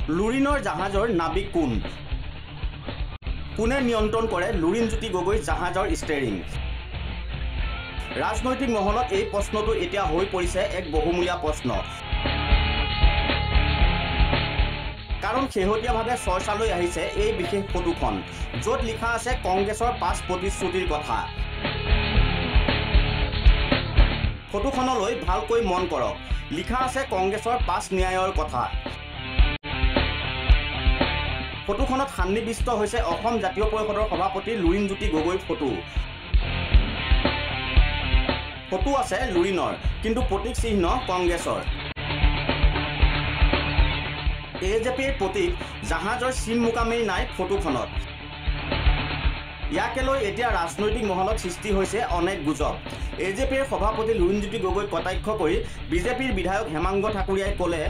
লুৰিনৰ জাহাজৰ নাবিক কোন? কোনে নিয়ন্ত্ৰণ কৰে লুৰিণজ্যোতি গগৈৰ জাহাজৰ ষ্টেৰিং? ৰাজনৈতিক মহলত এই প্ৰশ্নটো এতিয়া হৈ পৰিছে এক বহুমূলীয়া প্ৰশ্ন। কাৰণ শেহতীয়াভাৱে চৰ্চালৈ আহিছে এই বিশেষ ফটোখন, য'ত লিখা আছে কংগ্ৰেছৰ 5 প্ৰতিশ্ৰুতিৰ কথা। ফটোখনলৈ ভালকৈ মন কৰক, লিখা আছে কংগ্ৰেছৰ 5 ন্যায়ৰ কথা। ফটোখনত সন্নিৱিষ্ট হৈছে অসম জাতীয় পৰিষদৰ সভাপতি লুৰিণজ্যোতি গগৈৰ ফটো। ফটো আছে লুৰিণৰ, কিন্তু প্ৰতীক চিহ্ন কংগ্ৰেছৰ। এজেপিৰ প্ৰতীক জাহাজৰ চিন মোকামেই নাই ফটোখনত। ইয়াকে লৈ এতিয়া ৰাজনৈতিক মহলত সৃষ্টি হৈছে অনেক গুজব। এজেপিৰ সভাপতি লুৰিণজ্যোতি গগৈক কটাক্ষ কৰি বিজেপিৰ বিধায়ক হেমাংগ ঠাকুৰীয়াই ক'লে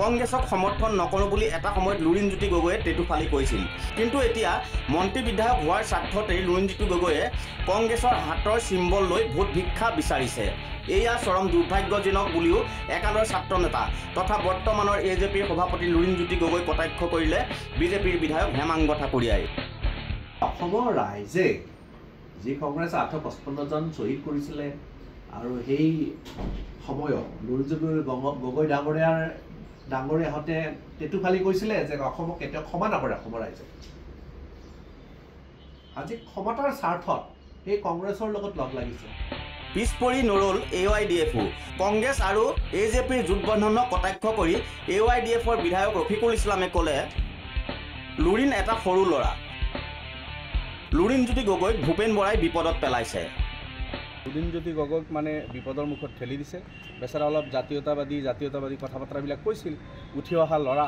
কংগ্ৰেছক সমৰ্থন নকৰোঁ বুলি এটা সময়ত লুৰিণজ্যোতি গগৈয়ে টেটুফালি কৈছিল। কিন্তু এতিয়া মন্ত্ৰী বিধায়ক হোৱাৰ স্বাৰ্থতেই লুৰিণজ্যোতি গগৈয়ে কংগ্ৰেছৰ হাতৰ চিম্বল লৈ ভোট ভিক্ষা বিচাৰিছে। এয়া চৰম দুৰ্ভাগ্যজনক বুলিও একালৰ ছাত্ৰ নেতা তথা বৰ্তমানৰ এজেপিৰ সভাপতি লুৰিণজ্যোতি গগৈক কটাক্ষ কৰিলে বিজেপিৰ বিধায়ক হেমাংগ ঠাকুৰীয়াই। অসমৰ ৰাইজে যি কংগ্ৰেছে 855 জন শ্বহীদ কৰিছিলে আৰু সেই সময়ত লুৰিণজ্যোতি গগৈ ডাঙৰীয়াহঁতে টেটুফালি কৈছিলে যে অসমক কেতিয়াও ক্ষমা নকৰে অসমৰ ৰাইজে। আজি ক্ষমতাৰ স্বাৰ্থত সেই কংগ্ৰেছৰ লগত লগ লাগিছে। পিছ পৰি নৰল AYDFও। কংগ্ৰেছ আৰু এজেপিৰ জোটবন্ধনক কটাক্ষ কৰি AYDFৰ বিধায়ক ৰফিকুল ইছলামে ক'লে লুৰিণ এটা সৰু ল'ৰা। লুৰিণজ্যোতি গগৈক ভূপেন বৰাই বিপদত পেলাইছে। লুৰিণজ্যোতি গগৈক মানে বিপদৰ মুখত ঠেলি দিছে। বেচাৰা অলপ জাতীয়তাবাদী কথা বতৰাবিলাক কৈছিল। উঠি অহা ল'ৰা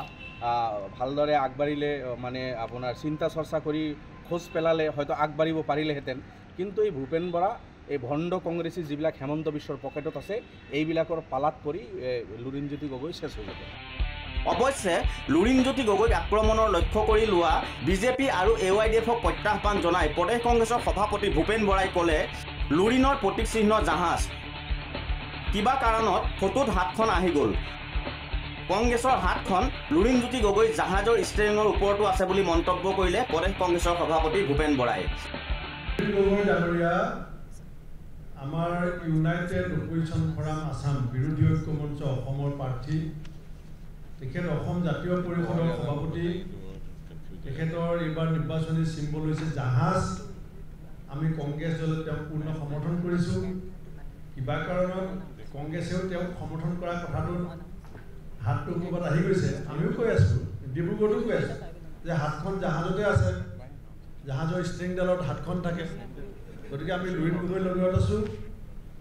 ভালদৰে আগবাঢ়িলে মানে আপোনাৰ চিন্তা চৰ্চা কৰি খোজ পেলালে হয়তো আগবাঢ়িব পাৰিলেহেঁতেন। কিন্তু এই ভূপেন বৰা এই ভণ্ড কংগ্ৰেছী যিবিলাক হেমন্ত বিশ্বৰ পকেটত আছে এইবিলাকৰ পালাত পৰি লুৰিণজ্যোতি গগৈ শেষ হৈ যাব। অৱশ্যে লুৰিণজ্যোতি গগৈক আক্ৰমণৰ লক্ষ্য কৰি লোৱা বিজেপি আৰু AYDFক প্ৰত্যাহ্বান জনাই প্ৰদেশ কংগ্ৰেছৰ সভাপতি ভূপেন বৰাই ক'লে লুৰিণৰ প্ৰতীক চিহ্ন জাহাজ। কিবা কাৰণত ফটোত হাতখন আহি গ'ল। কংগ্ৰেছৰ হাতখন লুৰিণজ্যোতি গগৈ জাহাজৰ ষ্টেৰিঙৰ ওপৰতো আছে বুলি মন্তব্য কৰিলে প্ৰদেশ কংগ্ৰেছৰ সভাপতি ভূপেন বৰাই। আমাৰ ইউনাইটেড অপজিশ্যন ফৰাম আছাম বিৰোধী ঐক্য মঞ্চ অসমৰ প্ৰাৰ্থী, তেখেত অসম জাতীয় পৰিষদৰ সভাপতি। তেখেতৰ এইবাৰ নিৰ্বাচনী চিম্বল হৈছে জাহাজ। আমি কংগ্ৰেছ দলে তেওঁক পূৰ্ণ সমৰ্থন কৰিছোঁ। কিবা কাৰণত কংগ্ৰেছেও তেওঁক সমৰ্থন কৰা কথাটোত হাতটো ক'ৰবাত আহি গৈছে। আমিও কৈ আছোঁ, ডিব্ৰুগড়তো কৈ আছোঁ যে হাতখন জাহাজতে আছে, জাহাজৰ ষ্ট্ৰিংডালত হাতখন থাকে। গতিকে আমি লুৰিণ গগৈৰ লগত আছোঁ।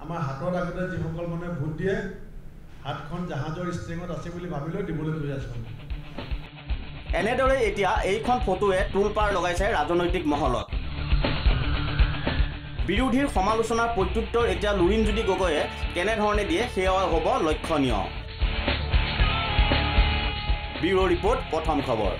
আমাৰ হাতত আগতে যিসকল মানুহে ভোট দিয়ে হাতখন জাহাজৰ ষ্ট্ৰিঙত আছে বুলি ভাবিলেও দিবলৈ কৈ আছোঁ। এনেদৰে এতিয়া এইখন ফটোৱে তোলপাৰ লগাইছে ৰাজনৈতিক মহলত। বিৰোধীৰ সমালোচনাৰ প্ৰত্যুত্তৰ এতিয়া লুৰিণজ্যোতি গগৈয়ে কেনেধৰণে দিয়ে সেয়াও হ'ব লক্ষণীয়। ব্যুৰ ৰিপৰ্ট, প্ৰথম খবৰ।